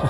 I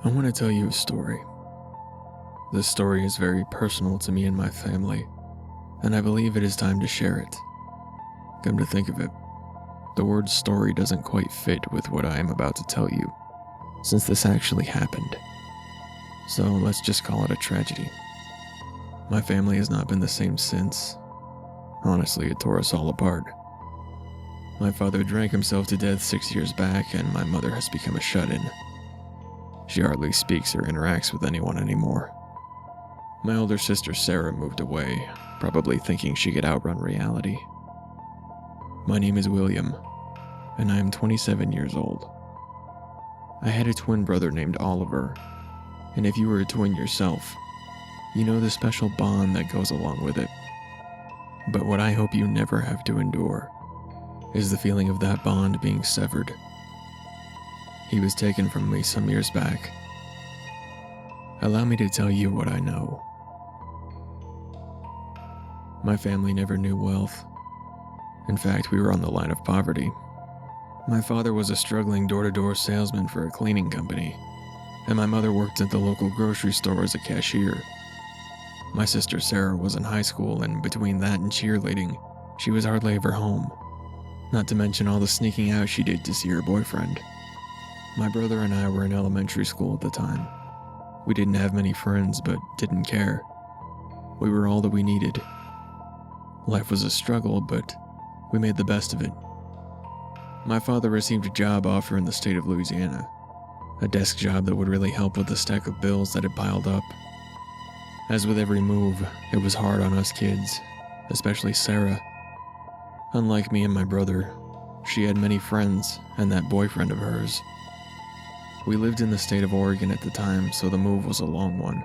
want to tell you a story. This story is very personal to me and my family, and I believe it is time to share it. Come to think of it, the word story doesn't quite fit with what I am about to tell you, since this actually happened. So let's just call it a tragedy. My family has not been the same since. Honestly, it tore us all apart. My father drank himself to death 6 years back, and my mother has become a shut-in. She hardly speaks or interacts with anyone anymore. My older sister Sarah moved away, probably thinking she could outrun reality. My name is William, and I am 27 years old. I had a twin brother named Oliver, and if you were a twin yourself, you know the special bond that goes along with it. But what I hope you never have to endure is the feeling of that bond being severed. He was taken from me some years back. Allow me to tell you what I know. My family never knew wealth. In fact, we were on the line of poverty. My father was a struggling door-to-door salesman for a cleaning company, and my mother worked at the local grocery store as a cashier. My sister Sarah was in high school, and between that and cheerleading, she was hardly ever home. Not to mention all the sneaking out she did to see her boyfriend. My brother and I were in elementary school at the time. We didn't have many friends, but didn't care. We were all that we needed. Life was a struggle, but we made the best of it. My father received a job offer in the state of Louisiana, a desk job that would really help with the stack of bills that had piled up. As with every move, it was hard on us kids, especially Sarah. Unlike me and my brother, she had many friends and that boyfriend of hers. We lived in the state of Oregon at the time, so the move was a long one.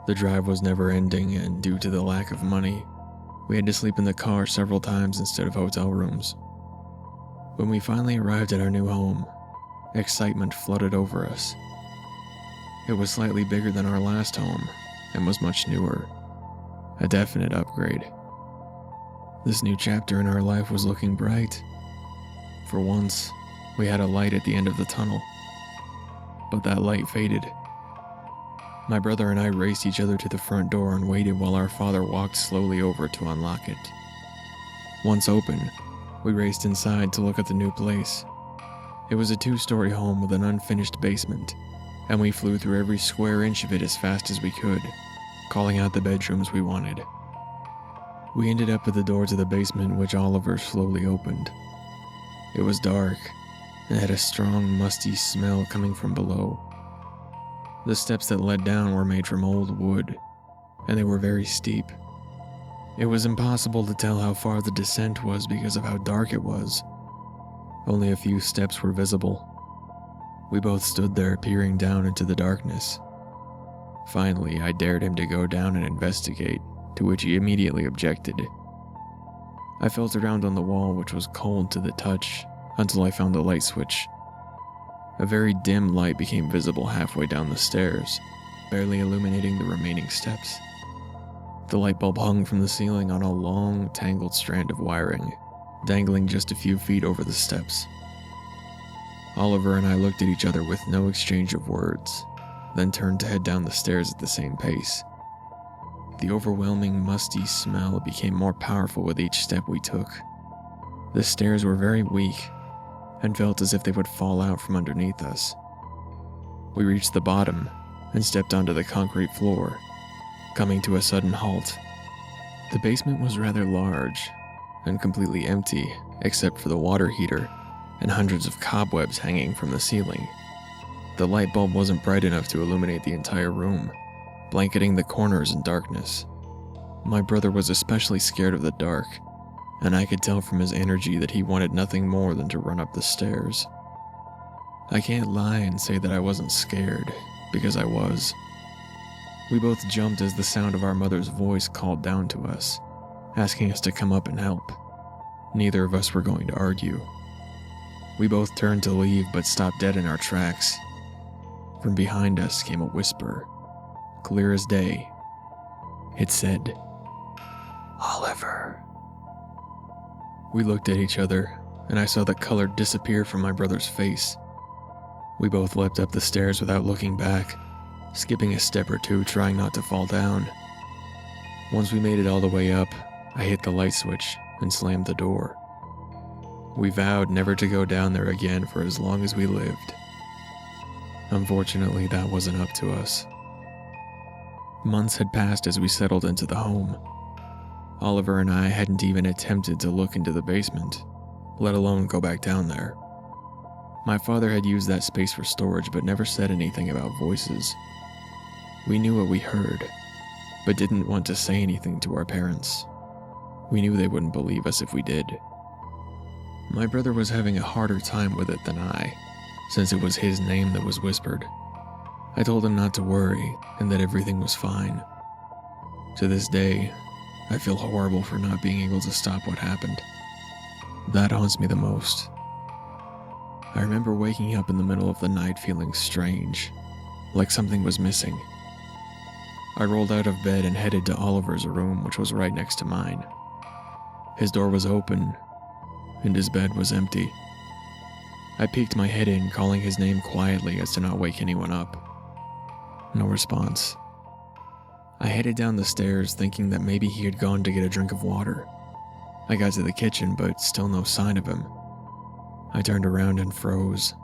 The drive was never ending, and due to the lack of money, we had to sleep in the car several times instead of hotel rooms. When we finally arrived at our new home, excitement flooded over us. It was slightly bigger than our last home, and was much newer. A definite upgrade. This new chapter in our life was looking bright. For once, we had a light at the end of the tunnel. But that light faded. My brother and I raced each other to the front door and waited while our father walked slowly over to unlock it. Once open, we raced inside to look at the new place. It was a 2-story home with an unfinished basement, and we flew through every square inch of it as fast as we could, calling out the bedrooms we wanted. We ended up at the door to the basement, which Oliver slowly opened. It was dark, and had a strong, musty smell coming from below. The steps that led down were made from old wood, and they were very steep. It was impossible to tell how far the descent was because of how dark it was. Only a few steps were visible. We both stood there peering down into the darkness. Finally, I dared him to go down and investigate, to which he immediately objected. I felt around on the wall, which was cold to the touch, until I found the light switch. A very dim light became visible halfway down the stairs, barely illuminating the remaining steps. The light bulb hung from the ceiling on a long, tangled strand of wiring, dangling just a few feet over the steps. Oliver and I looked at each other with no exchange of words, then turned to head down the stairs at the same pace. The overwhelming, musty smell became more powerful with each step we took. The stairs were very weak, and felt as if they would fall out from underneath us. We reached the bottom and stepped onto the concrete floor, coming to a sudden halt. The basement was rather large and completely empty except for the water heater and hundreds of cobwebs hanging from the ceiling. The light bulb wasn't bright enough to illuminate the entire room, blanketing the corners in darkness. My brother was especially scared of the dark, and I could tell from his energy that he wanted nothing more than to run up the stairs. I can't lie and say that I wasn't scared, because I was. We both jumped as the sound of our mother's voice called down to us, asking us to come up and help. Neither of us were going to argue. We both turned to leave but stopped dead in our tracks From behind us came a whisper, clear as day. It said, "Oliver." We looked at each other, and I saw the color disappear from my brother's face. We both leapt up the stairs without looking back, skipping a step or two, trying not to fall down. Once we made it all the way up, I hit the light switch and slammed the door. We vowed never to go down there again for as long as we lived. Unfortunately, that wasn't up to us. Months had passed as we settled into the home. Oliver and I hadn't even attempted to look into the basement, let alone go back down there. My father had used that space for storage but never said anything about voices. We knew what we heard, but didn't want to say anything to our parents. We knew they wouldn't believe us if we did. My brother was having a harder time with it than I, since it was his name that was whispered. I told him not to worry and that everything was fine. To this day, I feel horrible for not being able to stop what happened. That haunts me the most. I remember waking up in the middle of the night feeling strange, like something was missing. I rolled out of bed and headed to Oliver's room, which was right next to mine. His door was open, and his bed was empty. I peeked my head in, calling his name quietly as to not wake anyone up. No response. I headed down the stairs, thinking that maybe he had gone to get a drink of water. I got to the kitchen, but still no sign of him. I turned around and froze.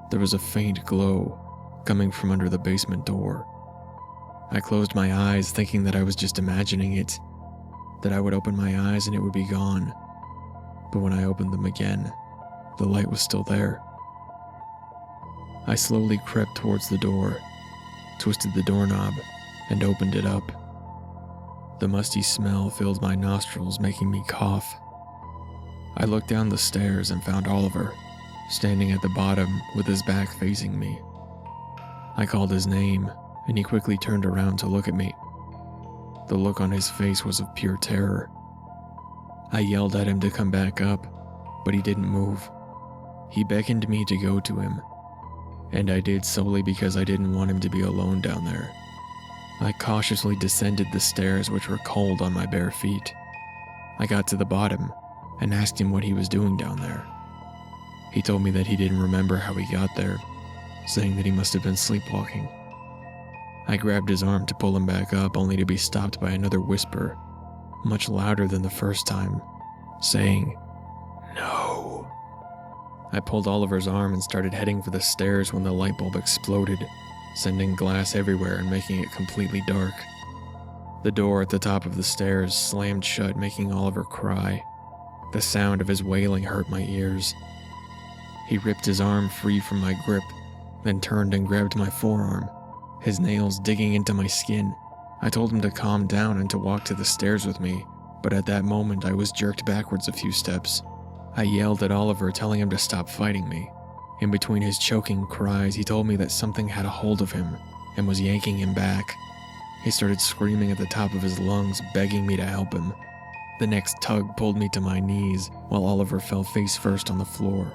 There was a faint glow coming from under the basement door. I closed my eyes, thinking that I was just imagining it, that I would open my eyes and it would be gone. But when I opened them again, the light was still there. I slowly crept towards the door, twisted the doorknob, and opened it up. The musty smell filled my nostrils, making me cough. I looked down the stairs and found Oliver, standing at the bottom with his back facing me. I called his name, and he quickly turned around to look at me. The look on his face was of pure terror. I yelled at him to come back up, but he didn't move. He beckoned me to go to him, and I did solely because I didn't want him to be alone down there. I cautiously descended the stairs, which were cold on my bare feet. I got to the bottom and asked him what he was doing down there. He told me that he didn't remember how he got there, saying that he must have been sleepwalking. I grabbed his arm to pull him back up, only to be stopped by another whisper, much louder than the first time, saying, "No." I pulled Oliver's arm and started heading for the stairs when the light bulb exploded, sending glass everywhere and making it completely dark. The door at the top of the stairs slammed shut, making Oliver cry. The sound of his wailing hurt my ears. He ripped his arm free from my grip, then turned and grabbed my forearm, his nails digging into my skin. I told him to calm down and to walk to the stairs with me, but at that moment I was jerked backwards a few steps. I yelled at Oliver, telling him to stop fighting me. In between his choking cries, he told me that something had a hold of him and was yanking him back. He started screaming at the top of his lungs, begging me to help him. The next tug pulled me to my knees, while Oliver fell face first on the floor.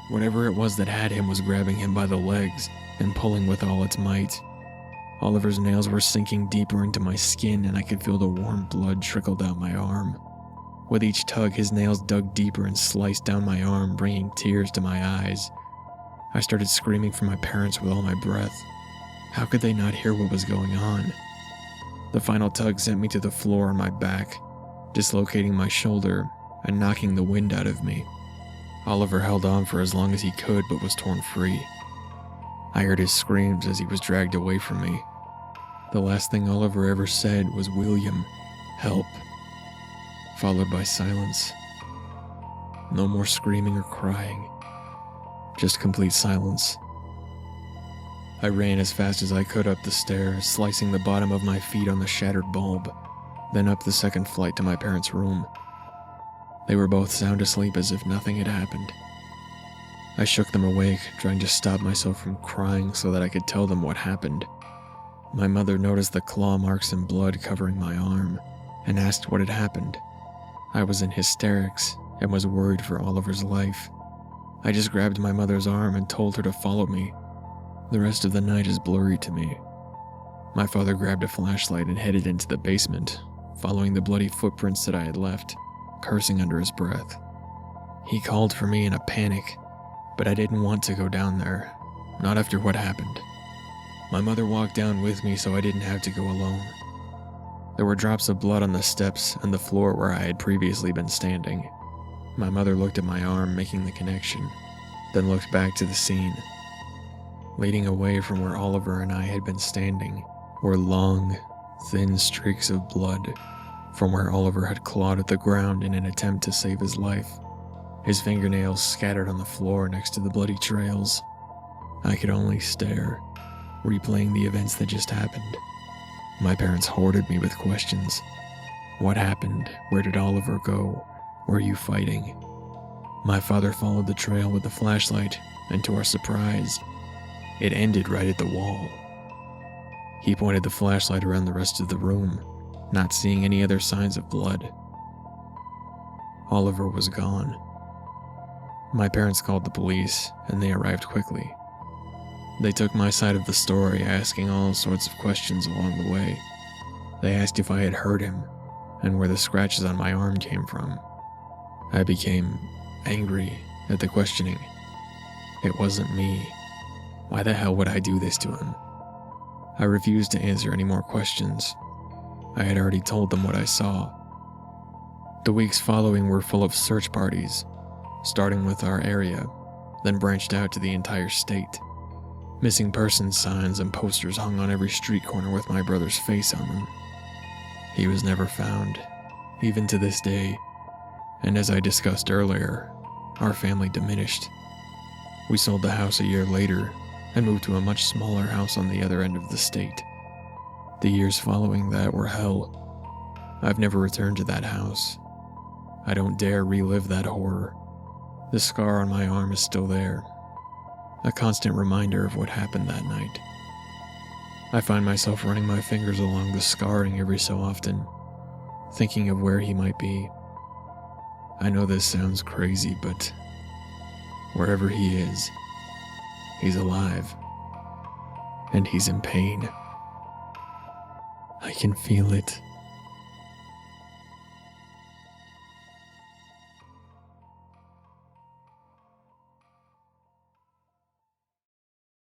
Whatever it was that had him was grabbing him by the legs and pulling with all its might. Oliver's nails were sinking deeper into my skin, and I could feel the warm blood trickle down my arm. With each tug, his nails dug deeper and sliced down my arm, bringing tears to my eyes. I started screaming for my parents with all my breath. How could they not hear what was going on? The final tug sent me to the floor on my back, dislocating my shoulder and knocking the wind out of me. Oliver held on for as long as he could, but was torn free. I heard his screams as he was dragged away from me. The last thing Oliver ever said was, "William, help," followed by silence. No more screaming or crying, just complete silence. I ran as fast as I could up the stairs, slicing the bottom of my feet on the shattered bulb, then up the second flight to my parents' room. They were both sound asleep as if nothing had happened. I shook them awake, trying to stop myself from crying so that I could tell them what happened. My mother noticed the claw marks and blood covering my arm and asked what had happened. I was in hysterics and was worried for Oliver's life. I just grabbed my mother's arm and told her to follow me. The rest of the night is blurry to me. My father grabbed a flashlight and headed into the basement, following the bloody footprints that I had left, cursing under his breath. He called for me in a panic, but I didn't want to go down there, not after what happened. My mother walked down with me so I didn't have to go alone. There were drops of blood on the steps and the floor where I had previously been standing. My mother looked at my arm, making the connection, then looked back to the scene. Leading away from where Oliver and I had been standing were long, thin streaks of blood from where Oliver had clawed at the ground in an attempt to save his life, his fingernails scattered on the floor next to the bloody trails. I could only stare, replaying the events that just happened. My parents hoarded me with questions. What happened? Where did Oliver go? Were you fighting? My father followed the trail with the flashlight, and to our surprise, it ended right at the wall. He pointed the flashlight around the rest of the room, not seeing any other signs of blood. Oliver was gone. My parents called the police, and they arrived quickly. They took my side of the story, asking all sorts of questions along the way. They asked if I had hurt him, and where the scratches on my arm came from. I became angry at the questioning. It wasn't me. Why the hell would I do this to him? I refused to answer any more questions. I had already told them what I saw. The weeks following were full of search parties, starting with our area, then branched out to the entire state. Missing persons signs and posters hung on every street corner with my brother's face on them. He was never found, even to this day, and as I discussed earlier, our family diminished. We sold the house a year later and moved to a much smaller house on the other end of the state. The years following that were hell. I've never returned to that house. I don't dare relive that horror. The scar on my arm is still there, a constant reminder of what happened that night. I find myself running my fingers along the scarring every so often, thinking of where he might be. I know this sounds crazy, but wherever he is, he's alive, and he's in pain. I can feel it.